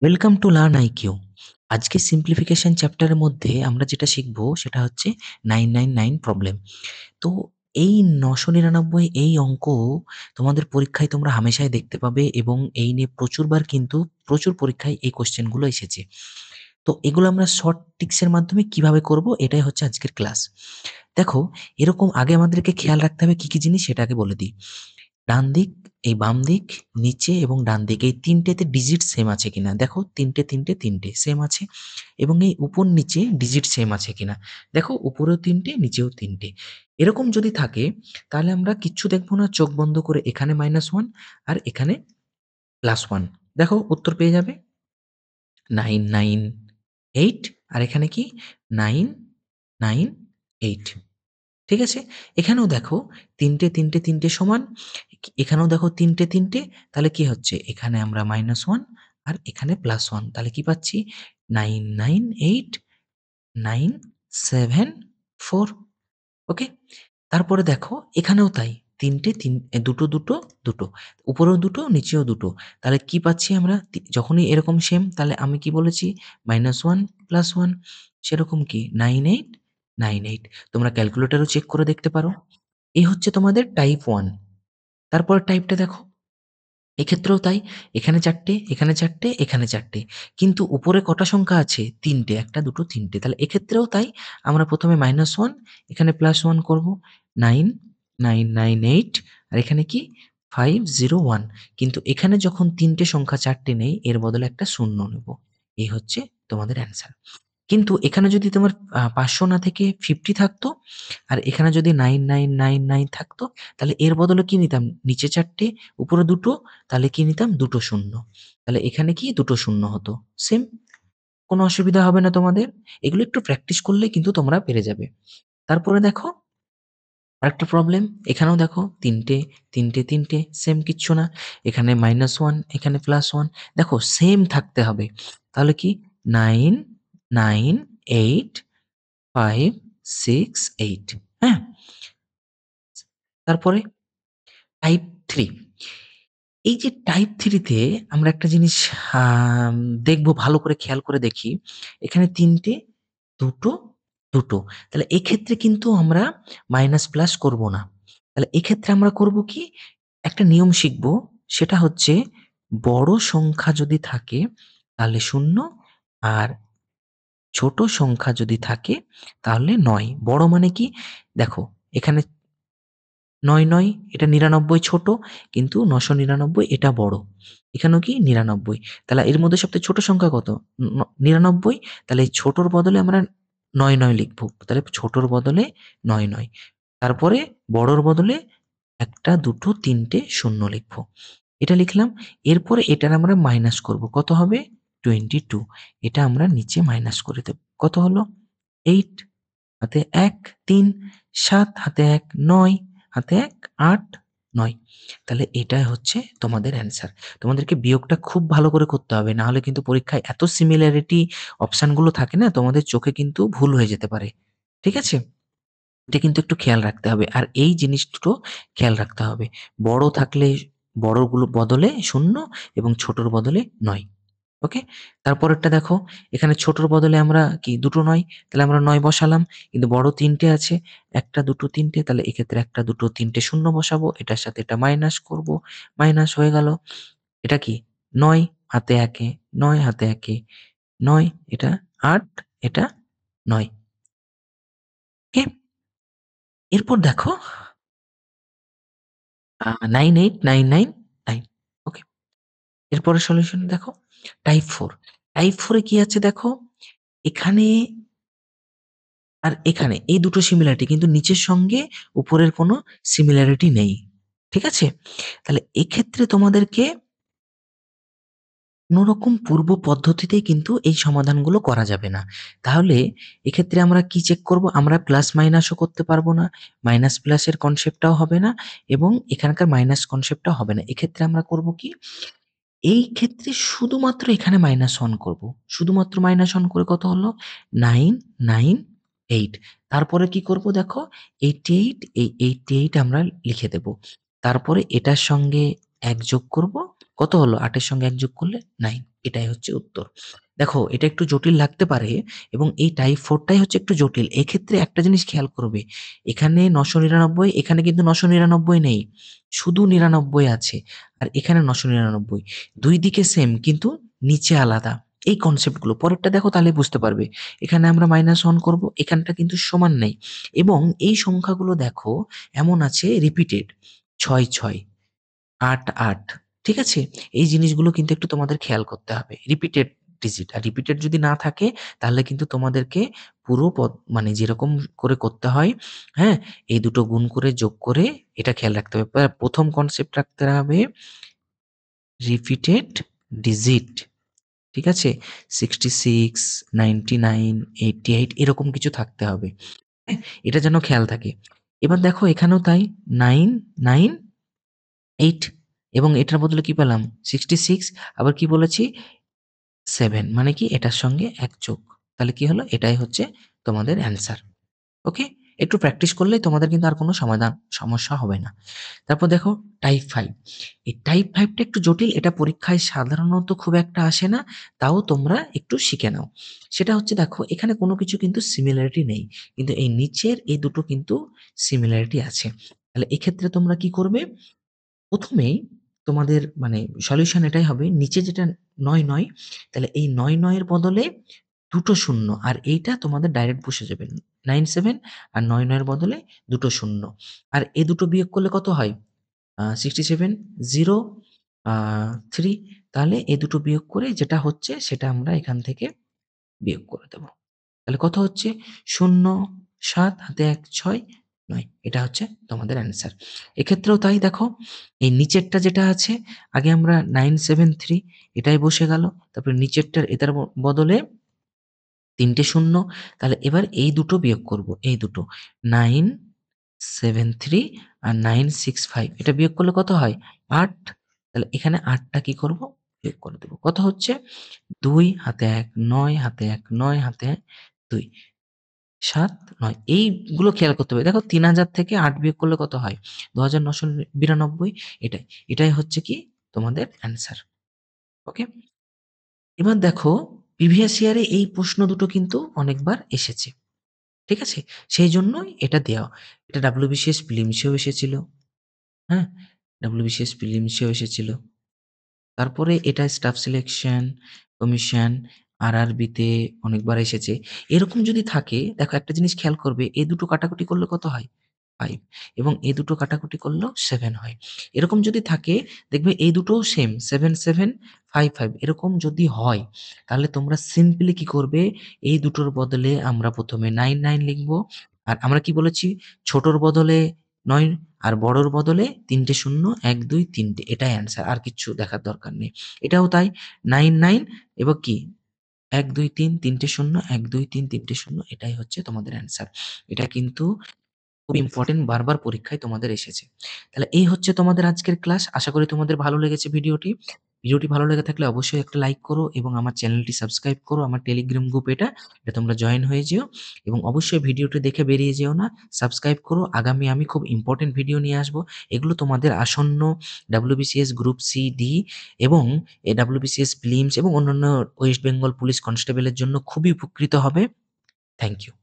Welcome to learn IQ. আজকে simplification চ্যাপ্টারের মধ্যে আমরা যেটা শিখব সেটা হচ্ছে 999 প্রবলেম। তো এই 999 এই অঙ্ক তোমাদের পরীক্ষায় তোমরা হামেশাই দেখতে পাবে এবং এই নিয়ে প্রচুরবার কিন্তু প্রচুর পরীক্ষায় এই কোশ্চেনগুলো এসেছে। তো এগুলো আমরা শর্ট ট্রিক্সের মাধ্যমে কিভাবে করব এটাই হচ্ছে আজকের ক্লাস। দেখো, এরকম আগে আমাদেরকে খেয়াল রাখতে হবে কি কি জিনিস সেটা আগে বলে দিই। ডান দিক, এই বাম দিক, নিচে এবং ডান দিক এই তিনটেতে ডিজিট সেম আছে কিনা দেখো, তিনটে সেম আছে। এবং এই উপর নিচে ডিজিট সেম আছে কিনা দেখো, উপরেও তিনটে নিচেও তিনটে। এরকম যদি থাকে তাহলে আমরা কিচ্ছু দেখবো না, চোখ বন্ধ করে এখানে -1 আর এখানে +1, দেখো উত্তর পেয়ে যাবে 998। আর এখানে কি 998। ঠিক আছে? এখানেও দেখো তিনটে সমান। এখানেও দেখো তিনটে, তাহলে কি হচ্ছে? এখানে আমরা -1 আর এখানে +1, তাহলে কি পাচ্ছি? 998,974। ওকে? তারপরে দেখো এখানেও তাই। দুটো। উপরেও দুটো, নিচেও দুটো। তাহলে কি পাচ্ছি আমরা? যখনই এরকম সেম তাহলে আমি কি বলেছি? -1 +1, সেরকম কি 9898। তোমরা ক্যালকুলেটরেও চেক করে দেখতে পারো। এই হচ্ছে তোমাদের টাইপ 1। তারপরের টাইপটা দেখো। এক্ষেত্রেও তাই। এখানে ৪ টে, এখানে ৪ টে, এখানে ৪ টে। কিন্তু উপরে কটা সংখ্যা আছে? ৩ টে। ১ টা ২ টো ৩ টে। তাহলে এক্ষেত্রেও তাই। আমরা প্রথমে -1 এখানে +1 করব। 9998 আর এখানে কি? 501। কিন্তু এখানে যখন ৩ টে সংখ্যা ৪ টে নেই এর বদলে একটা শূন্য নেব। এই হচ্ছে তোমাদের অ্যান্সার। কিন্তু এখানে যদি তোমার ৫০০ না থেকে 50 থাকতো আর এখানে যদি 9999 থাকতো তাহলে এর বদলে কি নিতাম? নিচে ৪ টে, উপরে ২ টো, তাহলে কি নিতাম? ২ টো শূন্য। তাহলে এখানে কি ২ টো শূন্য হতো। সেম, কোনো অসুবিধা হবে না তোমাদের। এগুলো একটু প্র্যাকটিস করলেই কিন্তু তোমরা পেরে যাবে। তারপরে দেখো আরেকটা প্রবলেম। এখানেও দেখো ৩ টে সেম, কিচ্ছু না। এখানে -1 এখানে +1, দেখো সেম থাকতে হবে। তাহলে কি 998,568, হ্যাঁ? তারপরে টাইপ 3। এই যে টাইপ 3 তে আমরা একটা জিনিস আম দেখব, ভালো করে খেয়াল করে দেখি। এখানে ৩ টে, ২ টো, ২ টো। তাহলে এক্ষেত্রে কিন্তু আমরা মাইনাস প্লাস করব না। তাহলে এক্ষেত্রে আমরা করব কি? একটা নিয়ম শিখব, সেটা হচ্ছে বড় সংখ্যা যদি থাকে তাহলে ০, আর ছোট সংখ্যা যদি থাকে তাহলে ৯। বড় মানে কি? দেখো এখানে ৯৯ এটা ৯৯ ছোট, কিন্তু ৯৯৯ এটা বড়। এখানেও কি ৯৯। তাহলে এর মধ্যে সবথেকে ছোট সংখ্যা কত? ৯৯। তাহলে এই ছোটর বদলে আমরা ৯৯ লিখব। তাহলে ছোটর বদলে ৯৯। তারপরে বড়র বদলে ১ টা ২ টো ৩ টে শূন্য লিখব। এটা লিখলাম। এরপরে এটার আমরা মাইনাস করব। কত হবে? 22। এটা আমরা নিচে মাইনাস করে দেব। কত হলো? 8 হাতে ১, ৩, ৭ হাতে ১, ৯ হাতে ১, ৮, ৯। তাহলে এটাই হচ্ছে তোমাদের অ্যান্সার। তোমাদেরকে বিয়োগটা খুব ভালো করে করতে হবে। না হলে কিন্তু পরীক্ষায় এত সিমিলারিটি অপশনগুলো থাকে না, তোমাদের চোখে কিন্তু ভুল হয়ে যেতে পারে। ঠিক আছে? এটা কিন্তু একটু খেয়াল রাখতে হবে। আর এই জিনিস দুটো খেয়াল রাখতে হবে। বড় থাকলে বড়গুলো বদলে ০ এবং ছোটর বদলে ৯। ওকে? তারপরেরটা দেখো, এখানে ছোটর বদলে আমরা কি ২ টো ৯, তাহলে আমরা ৯ বসালাম। কিন্তু বড় ৩ টে আছে। ১ টা ২ টো ৩ টে, তাহলে এক্ষেত্রে ১ টা ২ টো ৩ টে শূন্য বসাবো। এটার সাথে এটা মাইনাস করব। মাইনাস হয়ে গেল। এটা কি? ৯ হাতে ১ এ, ৯ হাতে ১ এ, ৯, এটা ৮, এটা ৯। ওকে? এরপর দেখো 98999। ওকে? এরপরের সলিউশন দেখো, টাইপ 4। টাইপ 4 এ কি আছে দেখো, এখানে আর এখানে এই দুটো সিমিলারিটি, কিন্তু নিচের সঙ্গে উপরের কোনো সিমিলারিটি নেই। ঠিক আছে? তাহলে এক্ষেত্রে তোমাদেরকে কোনরকম পূর্ব পদ্ধতিতেই কিন্তু এই সমাধানগুলো করা যাবে না। তাহলে এক্ষেত্রে আমরা কি চেক করব? আমরা প্লাস মাইনাসও করতে পারব না। মাইনাস প্লাসের কনসেপ্টটাও হবে না এবং এখানকার মাইনাস কনসেপ্টটাও হবে না। এক্ষেত্রে আমরা করব কি? এই ক্ষেত্রে শুধুমাত্র এখানে -1 করব। শুধুমাত্র -1 করে কত হলো? 998। তারপরে কি করব দেখো, 88, এই 88 আমরা লিখে দেব। তারপরে এটার সঙ্গে ১ যোগ করব। কত হলো? ৮ এর সঙ্গে ১ যোগ করলে ৯। এটাই হচ্ছে উত্তর। দেখো এটা একটু জটিল লাগতে পারে এবং এই টাইপ 4 টাই হচ্ছে একটু জটিল। এক্ষেত্রে একটা জিনিস খেয়াল করবে, এখানে ৯৯৯, এখানে কিন্তু ৯৯৯ নেই। শুধু ৯৯ আছে। আর এখানে ৯৯৯। ২ দিকে সেম কিন্তু নিচে আলাদা। এই কনসেপ্টগুলো পরেরটা দেখো তাহলেই বুঝতে পারবে। এখানে আমরা -1 করব, এখানটা কিন্তু সমান নেই এবং এই সংখ্যাগুলো দেখো এমন আছে রিপিটেড ৬, ৬, ৮, ৮, ঠিক আছে? এই জিনিসগুলো কিন্তু একটু তোমাদের খেয়াল করতে হবে। Repeated digit. আর রিপিটেড যদি না থাকে তাহলে কিন্তু তোমাদেরকে পুরো মানে যেরকম করে করতে হয়, হ্যাঁ? এই দুটো গুণ করে যোগ করে এটা খেয়াল রাখতে হবে। ১ম কনসেপ্ট রাখতে হবে রিপিটেড ডিজিট। ঠিক আছে? 66, 99, 88 এরকম কিছু থাকতে হবে। হ্যাঁ? এটা যেন খেয়াল থাকে। এবার দেখো এখানেও তাই 9, 9, 8 এবং এটার বদলে কি পেলাম? 66 আবার কি বলেছি? 7 মানে কি এটার সঙ্গে ১ যোগ। তাহলে কি হলো? এটাই হচ্ছে তোমাদের অ্যান্সার। ওকে? একটু প্র্যাকটিস করলেই তোমাদের কিন্তু আর কোনো সমস্যা হবে না। তারপর দেখো টাইপ 5 এই টাইপ 5 টা একটু জটিল। এটা পরীক্ষায় সাধারণত খুব একটা আসে না। তাও তোমরা একটু শিখে নাও। সেটা হচ্ছে দেখো এখানে কোনো কিছু কিন্তু সিমিলারিটি নেই। কিন্তু এই নিচের এই দুটো কিন্তু সিমিলারিটি আছে। তাহলে এক্ষেত্রে তোমরা কি করবে? ১ম এই তোমাদের মানে সলিউশন এটাই হবে নিচে যেটা ৯, ৯ তাহলে এই ৯, ৯ এর বদলে দুটো শূন্য আর এইটা তোমাদের ডাইরেক্ট বসে যাবে। ৯, 7 আর ৯, ৯ এর বদলে দুটো শূন্য। আর এ দুটো বিয়োগ করলে কত হয়? 67, 0, আ 3 তাহলে এ দুটো বিয়োগ করে যেটা হচ্ছে সেটা আমরা এখান থেকে বিয়োগ করে দেব। তাহলে কত হচ্ছে? ০, ৭ হাতে ১, ৬, ৯ এটা হচ্ছে তোমাদের অ্যান্সার। এক্ষেত্রেও তাই দেখো, এই নিচেরটা যেটা আছে আগে আমরা 973 এটাই বসে গেল। তারপরে নিচেরটার এটার বদলে ৩ টে শূন্য। তাহলে এবার এই দুটো বিয়োগ করব। এই দুটো 973 আর 965 এটা বিয়োগ করলে কত হয়? ৮ তাহলে এখানে ৮ টা কি করব? বিয়োগ করে দেব। কত হচ্ছে? ২ হাতে ১, ৯ হাতে ১, ৯ হাতে ২, ৭, ৯ এইগুলো খেয়াল করতে হবে। দেখো ৩,০০০ থেকে ৮ বিয়োগ করলে কত হয়? ২,৯৯২ এটাই। এটাই হচ্ছে কি তোমাদের অ্যান্সার। ওকে? এবার দেখো প্রিভিয়াস ইয়ারে এই প্রশ্ন দুটো কিন্তু অনেকবার এসেছে। ঠিক আছে? সেইজন্যই এটা দেওয়া। এটা WBCS প্রিলিমসেও এসেছিল। হ্যাঁ? WBCS প্রিলিমসেও এসেছিল। তারপরে এটা স্টাফ সিলেকশন কমিশন, আরআরবিতে অনেকবার এসেছে। এরকম যদি থাকে দেখো একটা জিনিস খেয়াল করবে এ দুটো কাটাকুটি করলে কত হয়? ৫ এবং এ দুটো কাটাকুটি করলেও ৭ হয়। এরকম যদি থাকে দেখবে এই দুটোও সেম ৭, ৭, ৫, ৫ এরকম যদি হয় তাহলে তোমরা সিম্পলি কি করবে এই দুটোর বদলে আমরা ১ম এ ৯, ৯ লিখব। আর আমরা কি বলেছি ছোটর বদলে ৯ আর বড়র বদলে ৩ টে শূন্য ১, ২, ৩ টে এটাই অ্যান্সার। আর কিচ্ছু দেখার দরকার নেই। এটাও তাই ৯, ৯ এবং কি ১, ২, ৩, ৩ টে শূন্য ১, ২, ৩, ৩ টে শূন্য এটাই হচ্ছে তোমাদের অ্যান্সার। এটা কিন্তু খুব ইম্পোর্টেন্ট বারবার পরীক্ষায় তোমাদের এসেছে। তাহলে এই হচ্ছে তোমাদের আজকের ক্লাস। আশা করি তোমাদের ভালো লেগেছে ভিডিওটি। ভিডিওটি ভালো লেগে থাকলে অবশ্যই একটা লাইক করো এবং আমার চ্যানেলটি সাবস্ক্রাইব করো। আমার টেলিগ্রাম গ্রুপ এটা, এটা তোমরা জয়েন হয়ে যেও এবং অবশ্যই ভিডিওটি দেখে বেরিয়ে যেও না। সাবস্ক্রাইব করো। আগামী আমি খুব ইম্পোর্টেন্ট ভিডিও নিয়ে আসবো। এগুলো তোমাদের আসন্ন WBCS গ্রুপ সি, ডি এবং WBCS প্রিলিমস এবং অন্যান্য ওয়েস্ট বেঙ্গল পুলিশ কনস্টেবল এর জন্য খুবই উপকৃত হবে। Thank you.